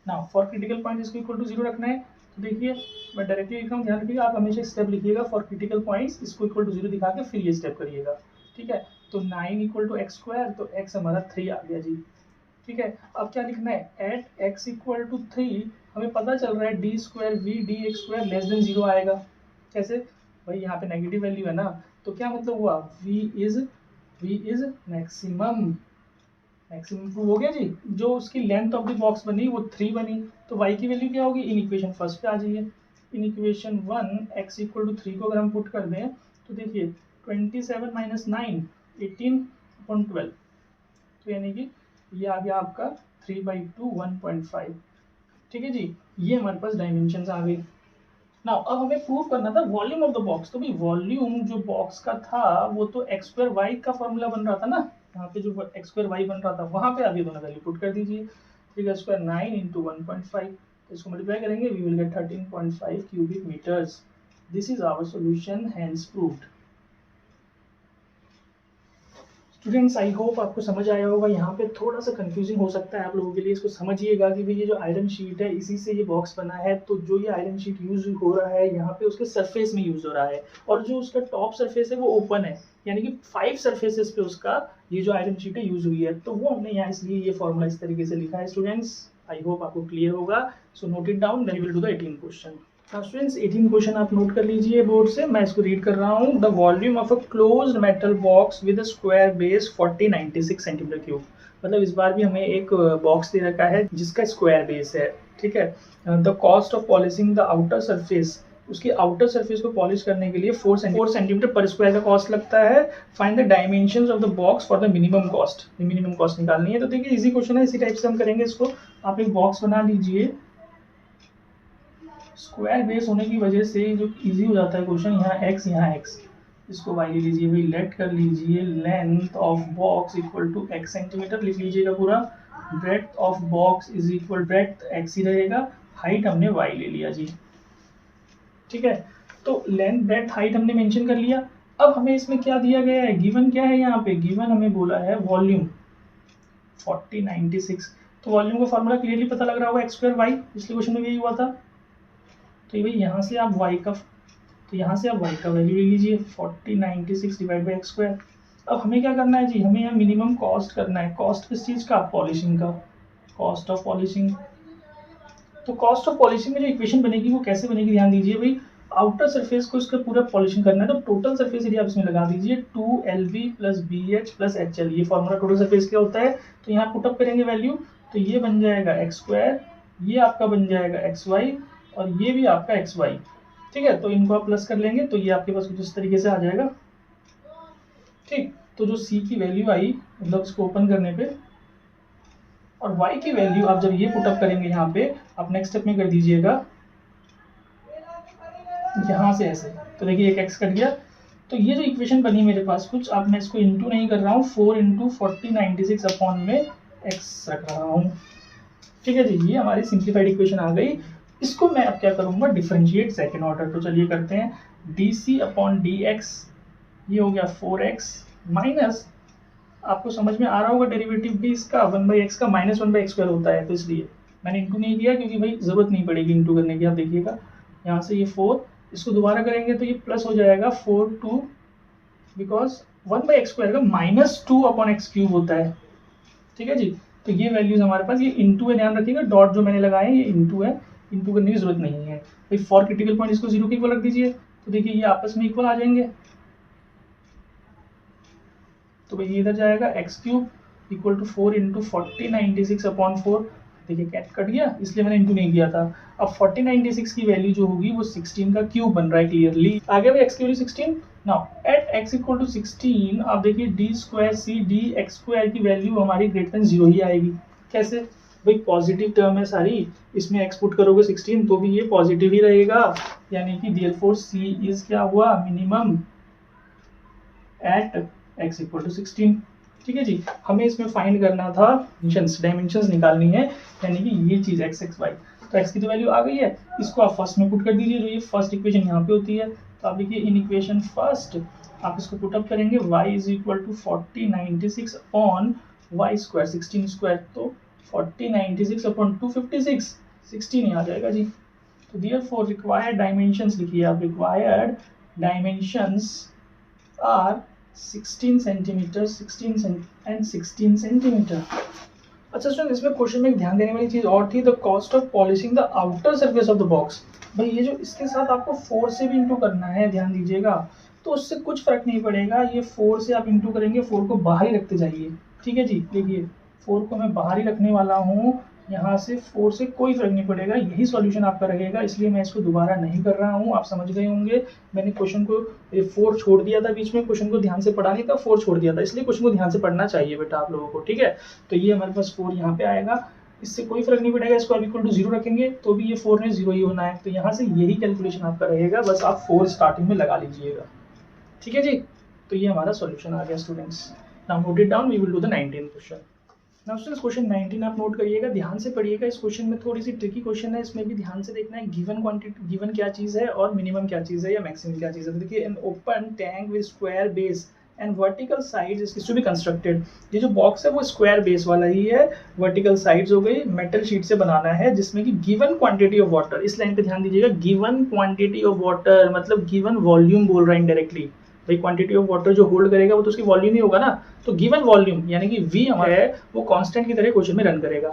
नाउ फॉर क्रिटिकल पॉइंट इसको इक्वल टू 0 रखना है। तो देखिए मैं डायरेक्टली लिख रहा हूँ, ध्यान रखिएगा। आप हमेशा स्टेप लिखिएगा फॉर क्रिटिकल पॉइंट्स, इसको इक्वल टू 0 दिखा के फिर ये स्टेप करिएगा, ठीक है। तो 9 इक्वल टू एक्स स्क्वायर, तो x हमारा 3 आ गया जी, ठीक है। अब क्या लिखना है, एट x इक्वल टू 3 हमें पता चल रहा है d square v dx square less than 0 आएगा। कैसे भाई, यहाँ पे नेगेटिव वैल्यू है ना, तो क्या मतलब हुआ, v is maximum. Maximum prove हो गया जी। जो उसकी लेंथ ऑफ द बॉक्स बनी वो 3 बनी, तो y की वैल्यू क्या होगी, इन इक्वेशन फर्स्ट पे आ जाइए। In equation 1 x equal to 3 को अगर हम पुट कर दें तो देखिए 27 माइनस 9 18/12, तो यानी कि ये आ गया आपका 3/2 1.5, ठीक है जी। ये हमारे पास डायमेंशंस आ गई। नाउ अब हमें प्रूव करना था वॉल्यूम ऑफ द बॉक्स। तो भाई वॉल्यूम जो बॉक्स का था वो तो एक्स स्क्वायर वाई का फॉर्मूला बन रहा था ना, यहाँ पे जो एक्स स्क्वायर वाई बन रहा था वहाँ पे आप ये दोनों वैल्यू पुट कर दीजिए। 3 स्क्वायर 9 इंटू 1.5, तो इसको मल्टीप्लाई करेंगे, we will get 13.5 cubic metres. This is our solution, hence proved. Students I hope आपको समझ आया होगा। यहाँ पे थोड़ा सा कंफ्यूजिंग हो सकता है आप लोगों के लिए, इसको समझिएगा कि भाई ये जो आयरन शीट है इसी से ये बॉक्स बना है। तो जो ये आयरन शीट यूज हो रहा है यहाँ पे उसके सरफेस में यूज हो रहा है, और जो उसका टॉप सरफेस है वो ओपन है, यानी कि 5 सरफेसेस पे उसका ये जो आयरन शीट है यूज हुई है। तो वो हमने यहाँ इसलिए ये फॉर्मूला इस तरीके से लिखा है। स्टूडेंट्स आई होप आपको क्लियर होगा। So note it down, then we will do the 18 question. Students 18 question आप नोट कर लीजिए बोर्ड से, मैं इसको रीड कर रहा हूँ। The volume of a closed metal box with a square base 4096 centimetre cube. मतलब इस बार भी हमें एक बॉक्स दे रखा है जिसका स्क्वायर बेस है, ठीक है। The cost of polishing the outer surface, उसकी आउटर सरफेस को पॉलिश करने के लिए 4 सेंटीमीटर पर स्क्वायर का कॉस्ट लगता है। Find the dimensions of the box for the minimum cost, minimum cost निकालनी है। तो देखिए इजी क्वेश्चन है, इसी टाइप से हम करेंगे इसको। आप एक बॉक्स बना लीजिए, स्क्वायर बेस होने की वजह से जो इजी हो जाता है क्वेश्चन, यहाँ x, इसको y ले लीजिए भाई, लेट कर लीजिए length of box equal to x centimetre, लिख लीजिएगा पूरा, breadth of box is equal breadth x ही रहेगा, हाइट हमने y ले लिया जी, ठीक है। तो लेंथ ब्रेड्थ हाइट हमने मेंशन कर लिया। अब हमें इसमें क्या दिया गया है, गिवन क्या है, यहाँ पे गिवन हमें बोला है वॉल्यूम 4096। तो वॉल्यूम का फॉर्मूला क्लियरली पता लग रहा होगा, x स्क्वायर वाई, पिछले क्वेश्चन में भी यही हुआ था। तो भाई यहाँ से आप y का, तो यहाँ से आप y का वैल्यू ले लीजिए 4096 डिवाइड बाई एक्स स्क्वायर। अब हमें क्या करना है जी, हमें यहाँ मिनिमम कॉस्ट करना है। कॉस्ट किस चीज़ का, पॉलिशिंग का, कॉस्ट ऑफ पॉलिशिंग। तो कॉस्ट ऑफ पॉलिशिंग में जो इक्वेशन बनेगी वो कैसे बनेगी, ध्यान दीजिए भाई, आउटर सरफेस को इसका पूरा पॉलिशिंग करना है, तो टोटल सरफेस एरिया आप इसमें लगा दीजिए 2LV + BH + HL, ये फॉर्मूला टोटल सरफेस क्या होता है। तो यहाँ पुटअप करेंगे वैल्यू, तो ये बन जाएगा x स्क्वायर, ये आपका बन जाएगा xy, और ये भी आपका xy, ठीक है। तो इनको आप प्लस कर लेंगे तो ये आपके पास कुछ इस तरीके से आ जाएगा, ठीक। तो जो c की वैल्यू आई, मतलब इसको ओपन करने पे, और y की वैल्यू आप जब ये पुटअप करेंगे यहाँ पे, आप नेक्स्ट स्टेप में कर दीजिएगा यहाँ से ऐसे, तो देखिए एक x कट गया। तो ये जो इक्वेशन बनी मेरे पास कुछ, अब मैं इसको इंटू नहीं कर रहा हूँ, 4 × 4096 अपॉन में x रख रहा हूँ, ठीक है जी। ये हमारी सिंप्लीफाइड इक्वेशन आ गई। इसको मैं अब क्या करूँगा, डिफरेंशिएट सेकेंड ऑर्डर। तो चलिए करते हैं, dc/dx, ये हो गया 4x माइनस, आपको समझ में आ रहा होगा डेरिवेटिव भी इसका 1/x का -1/x² होता है, तो इसलिए मैंने इंटू नहीं किया, क्योंकि भाई जरूरत नहीं पड़ेगी इंटू करने की। आप देखिएगा यहाँ से ये 4, इसको दोबारा करेंगे तो ये प्लस हो जाएगा 4/2, बिकॉज 1/x² का -2/x³ होता है, ठीक है जी। तो ये वैल्यूज हमारे पास, ये इंटू है, ध्यान रखिएगा, डॉट जो मैंने लगाए हैं ये इंटू है, इंटू करने की जरूरत नहीं है भाई। फॉर क्रिटिकल पॉइंट इसको 0 के इक्वल रख दीजिए, तो देखिए ये आपस में इक्वल आ जाएंगे। तो भाई ये इधर जाएगा x³ = 4 × 4096/4, देखिए कैट कट गया, इसलिए मैंने इंटू नहीं किया था। अब 4096 की वैल्यू जो होगी वो 16 का क्यूब बन रहा है क्लियरली। आगे भी x की वैल्यू 16। नाउ एट x = 16 आप देखिए d²c dx² की वैल्यू हमारी ग्रेटर देन 0 ही आएगी। कैसे भाई, पॉजिटिव टर्म है सारी, इसमें x पुट करोगे 16 तो भी ये पॉजिटिव ही रहेगा, यानी कि देयरफॉर c इज क्या हुआ, मिनिमम एट x = 16, ठीक है जी। हमें इसमें फाइंड करना था डायमेंशंस निकालनी है, यानी कि ये चीज x x y। तो x की तो वैल्यू आ गई है, इसको आप फर्स्ट में पुट कर दीजिए, जो ये फर्स्ट इक्वेशन यहाँ पे होती है। तो आप देखिए इन इक्वेशन फर्स्ट आप इसको पुटअप करेंगे, y = 4096 अपॉन y² 16², तो 4096/256 16 ही आ जाएगा जी। तो देयरफॉर रिक्वायर्ड डायमेंशंस लिखिए आप, required dimensions are 16 centimetre, 16 centimetre. अच्छा स्टूडेंट, इसमें क्वेश्चन में ध्यान देने वाली चीज और थी, the cost of polishing the outer surface of the box. भाई ये जो इसके साथ आपको 4 से भी इंटू करना है, ध्यान दीजिएगा, तो उससे कुछ फर्क नहीं पड़ेगा। ये 4 से आप इंटू करेंगे, 4 को बाहर ही रखते जाइए, ठीक है जी। देखिए 4 को मैं बाहर ही रखने वाला हूँ, यहाँ से 4 से कोई फर्क नहीं पड़ेगा, यही सॉल्यूशन आपका रहेगा, इसलिए मैं इसको दोबारा नहीं कर रहा हूँ। आप समझ गए होंगे, मैंने क्वेश्चन को 4 छोड़ दिया था बीच में, क्वेश्चन को ध्यान से पढ़ा नहीं था, 4 छोड़ दिया था, इसलिए क्वेश्चन को ध्यान से पढ़ना चाहिए बेटा आप लोगों को, ठीक है। तो ये हमारे पास 4 यहाँ पे आएगा, इससे कोई फर्क नहीं पड़ेगा, इसको आप = 0 रखेंगे तो भी ये 4 ने 0 ही होना है। तो यहाँ से यही कैलकुलेशन आपका रहेगा, बस आप 4 स्टार्टिंग में लगा लीजिएगा, ठीक है जी। तो ये हमारा सॉल्यूशन आ गया students. Now note it down, we will do the 19th question. Now students question 19 आप नोट करिएगा, ध्यान से पढ़िएगा। इस क्वेश्चन में थोड़ी सी ट्रिकी क्वेश्चन है, इसमें भी ध्यान से देखना है गिवन क्वांटिटी, गिवन क्या चीज़ है और मिनिमम क्या चीज़ है या मैक्सिमम क्या चीज़ है। देखिए an open tank with square base and vertical sides is to be constructed. ये जो बॉक्स है वो स्क्वायर बेस वाला ही है, वर्टिकल साइड्स हो गई, मेटल शीट से बनाना है, जिसमें कि गिवन क्वांटिटी ऑफ वाटर, इस लाइन पे ध्यान दीजिएगा, गिवन क्वांटिटी ऑफ वाटर मतलब गिवन वॉल्यूम बोल रहा है इनडायरेक्टली। भाई क्वांटिटी ऑफ वाटर जो होल्ड करेगा वो तो उसकी वॉल्यूम ही होगा ना, तो गिवन वॉल्यूम यानी कि v हमारा है वो कांस्टेंट की तरह क्वेश्चन में रन करेगा,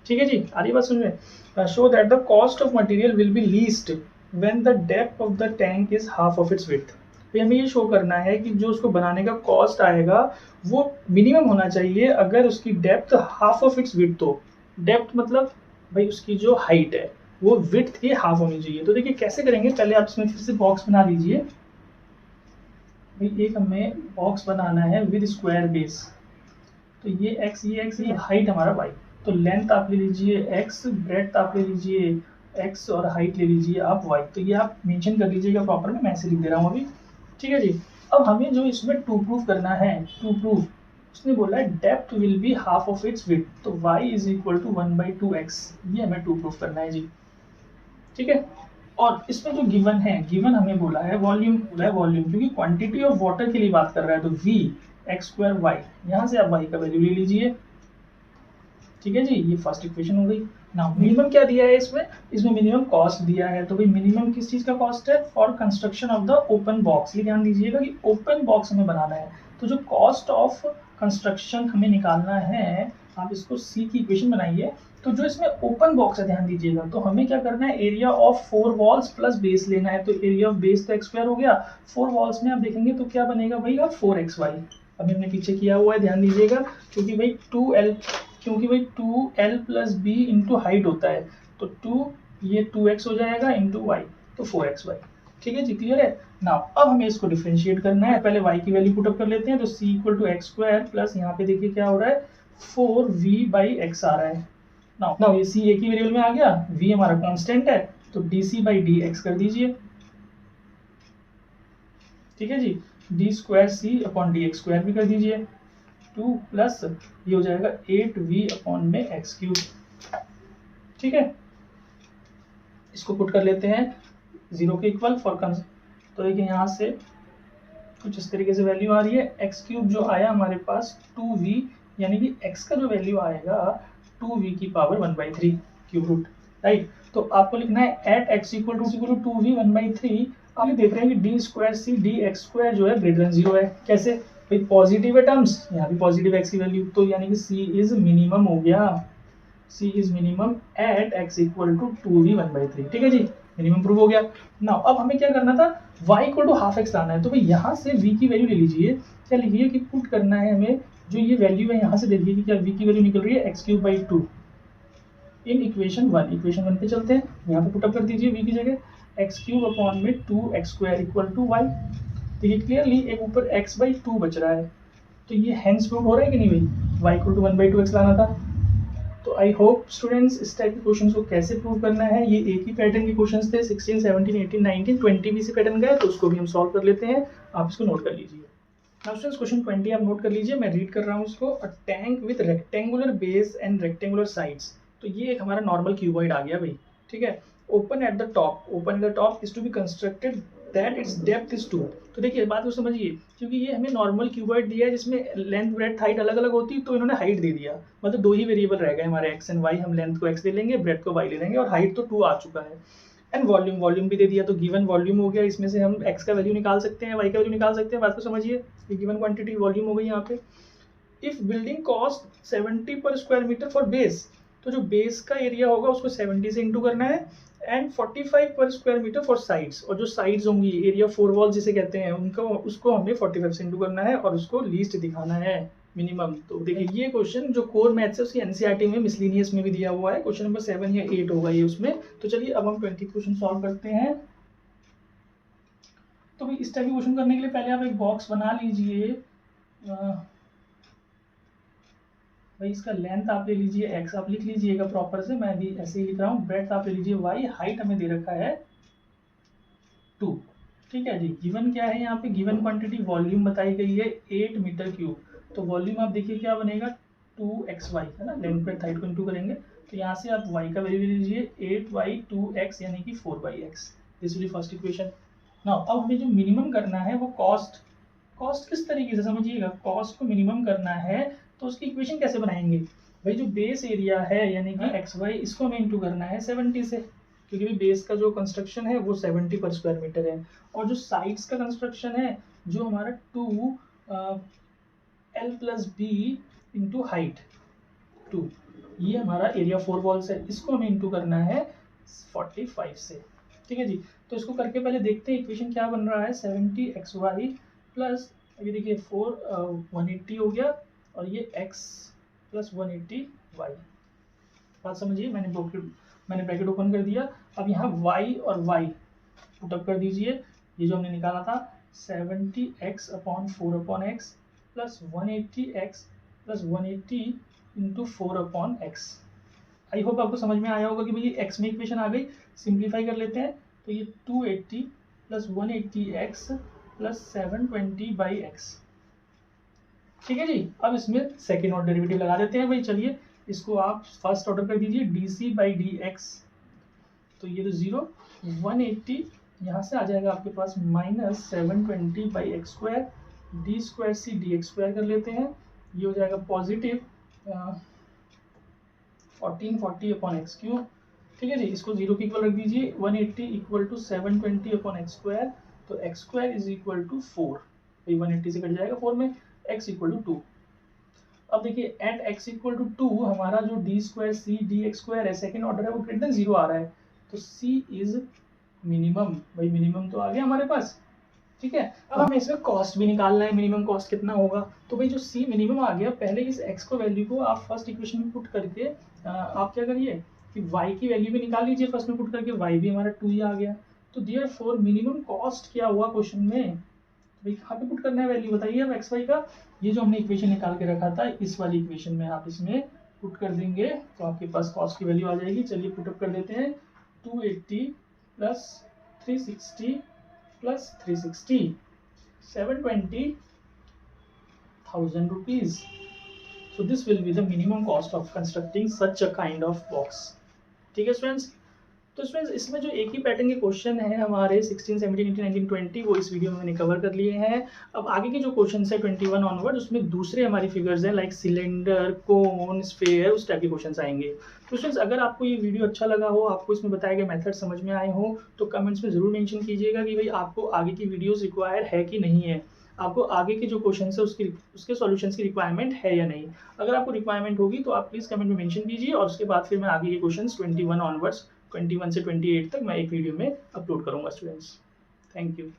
ठीक है जी। आ रही बात समझ में। Show that the cost of material will be least when the depth of the tank is half of its width. तो हमें ये शो करना है कि जो उसको बनाने का कॉस्ट आएगा वो मिनिमम होना चाहिए अगर उसकी depth half of its width हो। डेप्थ मतलब भाई उसकी जो हाइट है वो विड्थ की हाफ होनी चाहिए। तो देखिए कैसे करेंगे, पहले आप इसमें फिर से बॉक्स बना लीजिए। एक हमें बॉक्स बनाना है विद स्क्वायर बेस, तो ये x ये हाइट हमारा y। तो लेंथ आप ले लीजिए x, ब्रेड्थ आप ले लीजिए एक्स और हाइट ले लीजिए आप वाई। तो ये आप मेंशन कर लीजिएगा प्रॉपर में, मैं ऐसे लिख दे रहा हूँ अभी, ठीक है जी। अब हमें जो इसमें टू प्रूफ करना है, टू प्रूफ, उसने बोला है depth will be half of its width, तो y is equal to 1/2x, ये हमें टू प्रूफ करना है जी, ठीक है। और इसमें जो गिवन है, गिवन हमें बोला है वॉल्यूम, बोला है वॉल्यूम, क्योंकि क्वांटिटी ऑफ वाटर के लिए बात कर रहा है, तो v x स्क्वायर y, यहाँ से आप y का वैल्यू ले लीजिए, ठीक है जी। ये फर्स्ट इक्वेशन हो गई ना। मिनिमम क्या दिया है इसमें, इसमें मिनिमम कॉस्ट दिया है, तो भाई मिनिमम किस चीज का कॉस्ट है, for construction of the open box. ये ध्यान दीजिएगा कि ओपन बॉक्स हमें बनाना है, तो जो कॉस्ट ऑफ कंस्ट्रक्शन हमें निकालना है, आप इसको सी की इक्वेशन बनाइए। तो जो इसमें ओपन बॉक्स है, ध्यान दीजिएगा, तो हमें क्या करना है, area of 4 walls plus base लेना है। तो एरिया ऑफ बेस तो एक्स स्क्वायर हो गया, 4 वॉल्स में आप देखेंगे तो क्या बनेगा भाई, 4xy। अभी हमने पीछे किया हुआ है, ध्यान दीजिएगा, क्योंकि भाई 2l, क्योंकि भाई 2l plus B into height होता है, तो 2 ये 2x हो जाएगा इंटू वाई, तो 4xy, ठीक है जी, क्लियर है ना। अब हमें इसको डिफरेंशिएट करना है, पहले y की वैल्यू पुट अप कर लेते हैं, तो c equal to x square plus यहाँ पे देखिए क्या हो रहा है, 4v/x आ रहा है। नाउ ये c एक ही वेरिएबल में आ गया, v हमारा कांस्टेंट है, तो dc/dx कर दीजिए, ठीक है जी। डी स्क्वायर सी अपॉन डी एक्स स्क्वायर भी कर दीजिए, 2 प्लस ये हो जाएगा 8v अपॉन में एक्स क्यूब, ठीक है। इसको पुट कर लेते हैं 0 के इक्वल फॉर तो देखिए यहाँ से कुछ इस तरीके से वैल्यू आ रही है, एक्स क्यूब जो आया हमारे पास 2v, यानी कि x का जो वैल्यू आएगा 2v की पावर 1/3 क्यूब रूट, राइट। तो आपको लिखना है at x equal to 2v 1/3। आप देख रहे हैं कि D square C D x square जो है ग्रेटर देन 0 है, कैसे भाई, पॉजिटिव है टर्म्स, यहाँ भी पॉजिटिव x की वैल्यू, तो यानी कि c इज मिनिमम हो गया, c is minimum at x equal to 2v 1/3, ठीक है जी, मिनिमम प्रूव हो गया। नाउ अब हमें क्या करना था, y equal to half x लाना है, तो भाई यहाँ से v की वैल्यू ले लीजिए, क्या लिखिए कि पुट करना है हमें, जो ये वैल्यू है यहाँ से देखिए कि क्या v की वैल्यू निकल रही है x³ इन इक्वेशन 1, इक्वेशन 1 पे चलते हैं, यहाँ पे पुटअप कर दीजिए v की जगह x³ अपॉन में 2x² इक्वल टू y। देखिए क्लियरली एक ऊपर x/2 बच रहा है, तो ये हेंस प्रूव हो रहा है कि नहीं भाई, y इक्वल टू 1/2x लाना था। तो आई होप स्टूडेंट्स इस टाइप के क्वेश्चंस को कैसे प्रूव करना है, ये एक ही पैटर्न के क्वेश्चंस थे, 16, 17, 18, 19, 20 भी से पैटर्न का है, तो उसको भी हम सॉल्व कर लेते हैं, आप इसको नोट कर लीजिए। नाउ स्टूडेंट्स क्वेश्चन 20 आप नोट कर लीजिए, मैं रीड कर रहा हूँ इसको। A tank with rectangular base and rectangular sides, तो ये एक हमारा नॉर्मल क्यूबॉइड आ गया भाई, ठीक है। Open at the top is to be constructed that its depth is 2। तो देखिए बात को समझिए, क्योंकि ये हमें नॉर्मल क्यूबॉइड दिया है जिसमें लेंथ ब्रेड्थ हाइट अलग अलग होती है, तो इन्होंने हाइट दे दिया, मतलब 2 ही वेरिएबल रह गए हमारे एक्स एंड वाई, हम लेंथ को एक्स ले लेंगे, ब्रेड्थ को वाई ले लेंगे, और हाइट तो 2 आ चुका है। एंड वॉल्यूम भी दे दिया, तो गिवन वॉल्यूम हो गया, इसमें से हम x का वैल्यू निकाल सकते हैं, y का वैल्यू निकाल सकते हैं। बात को समझिए, ये गिवन क्वांटिटी वॉल्यूम हो गई यहाँ पे। इफ बिल्डिंग कॉस्ट 70 पर स्क्वायर मीटर फॉर बेस, तो जो बेस का एरिया होगा उसको 70 से इंटू करना है, एंड 45 पर स्क्वायर मीटर फॉर साइड्स, और जो साइड्स होंगी एरिया 4 वॉल जिसे कहते हैं उनको, उसको हमें 45 से इंटू करना है, और उसको लीस्ट दिखाना है मिनिमम। तो देखिए ये क्वेश्चन जो कोर मैथ्स है उसकी एनसीईआरटी में मिसलिनियस में भी दिया हुआ है, क्वेश्चन नंबर 7 या 8 होगा ये उसमें। तो चलिए अब हम 20 क्वेश्चन सॉल्व करते हैं। तो भाई इस टाइप के क्वेश्चन करने के लिए पहले आप एक बॉक्स बना लीजिए, भाई इसका लेंथ आप ले लीजिए x, आप लिख लीजिएगा प्रॉपर से, मैं भी ऐसे ही लिख रहा हूँ, ब्रेड्थ आप ले लीजिए y, हाइट हमें दे रखा है 2, ठीक है जी। गिवन क्या है यहाँ पे, गिवन क्वांटिटी वॉल्यूम बताई गई है 8 मीटर क्यूब, तो वॉल्यूम आप देखिए क्या बनेगा 2xy है ना, लेंथ ब्रेड्थ हाइट को इंटू करेंगे, तो यहाँ से आप y का वैल्यू ले लीजिए 8y 2x यानी कि 4/x, this will be first equation. Now अब हमें जो मिनिमम करना है वो कॉस्ट किस तरीके से समझिएगा, कॉस्ट को मिनिमम करना है तो उसकी इक्वेशन कैसे बनाएंगे भाई, जो बेस एरिया है यानी कि xy, इसको हमें इंटू करना है 70 से, क्योंकि बेस का जो कंस्ट्रक्शन है वो 70 पर स्क्वायर मीटर है, और जो साइड्स का कंस्ट्रक्शन है जो हमारा 2l plus B into height 2, ये हमारा एरिया 4 वॉल्स है, इसको हमें इंटू करना है 45 से, ठीक है जी। तो इसको करके पहले देखते हैं इक्वेशन क्या बन रहा है, 70xy प्लस ये देखिए 180 हो गया, और ये x प्लस 180y। बात समझिए, मैंने ब्रैकेट ओपन कर दिया, अब यहाँ y और y पुटअप कर दीजिए, ये जो हमने निकाला था 70x upon 4/x plus 180x plus 180 into 4/x। आई होप आपको समझ में आया होगा कि भाई एक्स में इक्वेशन आ गई, सिंप्लीफाई कर लेते हैं। तो ये 280 प्लस 180x प्लस 720/x, ठीक है जी। अब इसमें सेकेंड ऑर्डर डेरिवेटिव लगा देते हैं भाई। चलिए इसको आप फर्स्ट ऑर्डर कर दीजिए, dc/dx, तो ये तो 0, 180 यहाँ से आ जाएगा आपके पास माइनस 720/x², d²c dx² कर लेते हैं, ये हो जाएगा पॉजिटिव 1440/x³, ठीक है जी। इसको 0 के इक्वल रख दीजिए, 180 इक्वल टू 720/x², तो x² इज इक्वल टू 4, 180 से कट जाएगा 4 में, x इक्वल टू 2। अब देखिए एट x इक्वल टू 2 हमारा जो d²c dx² है सेकेंड ऑर्डर है वो ग्रेटर देन 0 आ रहा है, तो c इज मिनिमम, भाई मिनिमम तो आ गया हमारे पास, ठीक है। अब हमें इसमें कॉस्ट भी निकालना है, मिनिमम कॉस्ट कितना होगा। तो भाई जो c मिनिमम आ गया, पहले इस x को वैल्यू को आप फर्स्ट इक्वेशन में पुट करके आप क्या करिए कि y की वैल्यू भी निकाल लीजिए, फर्स्ट में पुट करके y भी हमारा 2 ही आ गया। तो देयरफॉर मिनिमम कॉस्ट क्या हुआ क्वेश्चन में, भाई कहाँ पे पुट करना है वैल्यू बताइए अब एक्स वाई का। ये जो हमने इक्वेशन निकाल के रखा था इस वाली इक्वेशन में आप इसमें पुट कर देंगे तो आपके पास कॉस्ट की वैल्यू आ जाएगी। चलिए पुटअप कर देते हैं, 280 plus 360 plus 360, 720,000 rupees. So this will be the minimum cost of constructing such a kind of box. ठीक है स्टूडेंट्स। तो स्टूडेंट्स इसमें जो एक ही पैटर्न के क्वेश्चन है हमारे 16, 17, 18, 19, 20 वो इस वीडियो में मैंने कवर कर लिए हैं। अब आगे के जो क्वेश्चन है 21 ऑनवर्ड उसमें दूसरे हमारी फिगर्स हैं लाइक सिलेंडर, कोन, स्फीयर, उस टाइप के क्वेश्चन आएंगे। तो स्टूडेंट्स अगर आपको ये वीडियो अच्छा लगा हो, आपको इसमें बताए गए मेथड समझ में आए हो तो कमेंट्स में जरूर मेंशन कीजिएगा कि भाई आपको आगे की वीडियोस रिक्वायर है कि नहीं है, आपको आगे के जो क्वेश्चन है उसके सॉल्यूशंस की रिक्वायरमेंट है या नहीं। अगर आपको रिक्वायरमेंट होगी तो आप प्लीज़ कमेंट में मेंशन कीजिए और उसके बाद फिर मैं आगे के क्वेश्चंस 21 ऑनवर्ड्स 21 से 28 तक मैं एक वीडियो में अपलोड करूंगा स्टूडेंट्स। Thank you.